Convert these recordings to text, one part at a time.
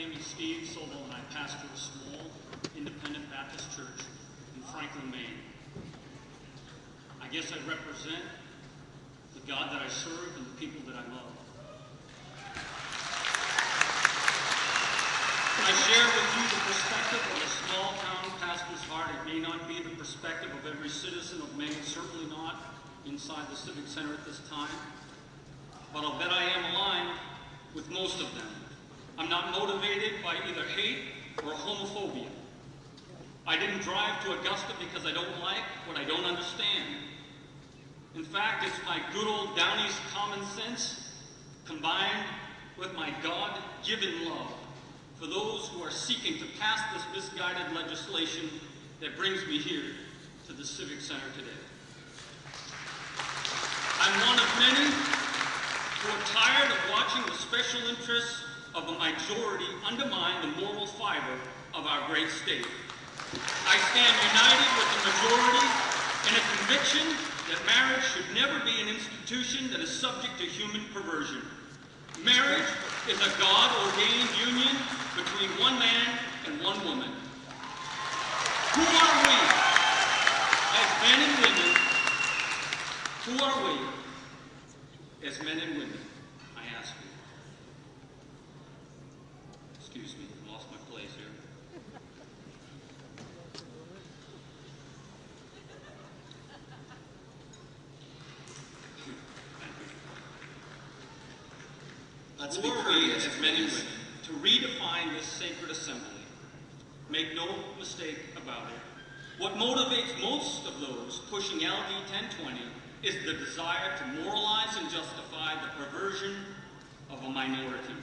name is Steve Sobel, and I pastor a small independent Baptist church in Franklin, Maine. I guess I represent the God that I serve and the people that I love. I share with you the perspective of a small town pastor's heart. It may not be the perspective of every citizen of Maine, certainly not inside the Civic Center at this time, but I'll bet I am aligned with most of them. I'm not motivated by either hate or homophobia. I didn't drive to Augusta because I don't like what I don't understand. In fact, it's my good old down east common sense combined with my God-given love for those who are seeking to pass this misguided legislation that brings me here to the Civic Center today. I'm one of many who are tired of watching the special interests of the majority undermine the moral fiber of our great state. I stand united with the majority in a conviction that marriage should never be an institution that is subject to human perversion. Marriage is a God-ordained union between one man and one woman. Who are we as men and women? Who are we as men and women? I ask you. Excuse me, I lost my place here. Let's be Who are we courteous, as men and women to redefine this sacred assembly? Make no mistake about it. What motivates most of those pushing LD 1020 is the desire to moralize and justify the perversion of a minority.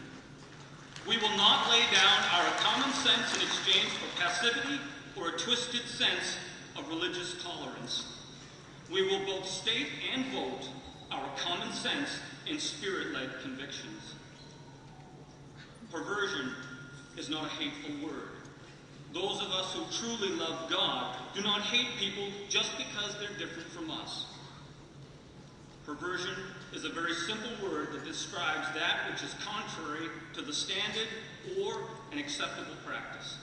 We will not lay down our common sense in exchange for passivity or a twisted sense of religious tolerance. We will both state and vote our common sense in spirit-led convictions. Perversion is not a hateful word. Those of us who truly love God do not hate people just because they're different from us. Perversion is a very simple word that describes that which is contrary to the standard or an acceptable practice.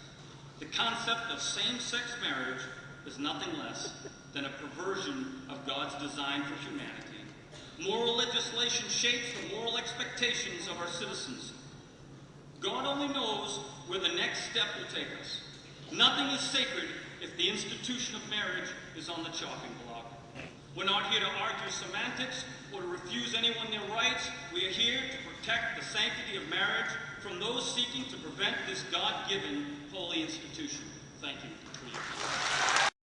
The concept of same-sex marriage is nothing less than a perversion of God's design for humanity. Moral legislation shapes the moral expectations of our citizens. God only knows where the next step will take us. Nothing is sacred if the institution of marriage is on the chopping block. We're not here to argue semantics or to refuse anyone their rights. We are here to protect the sanctity of marriage from those seeking to prevent this God-given holy institution. Thank you.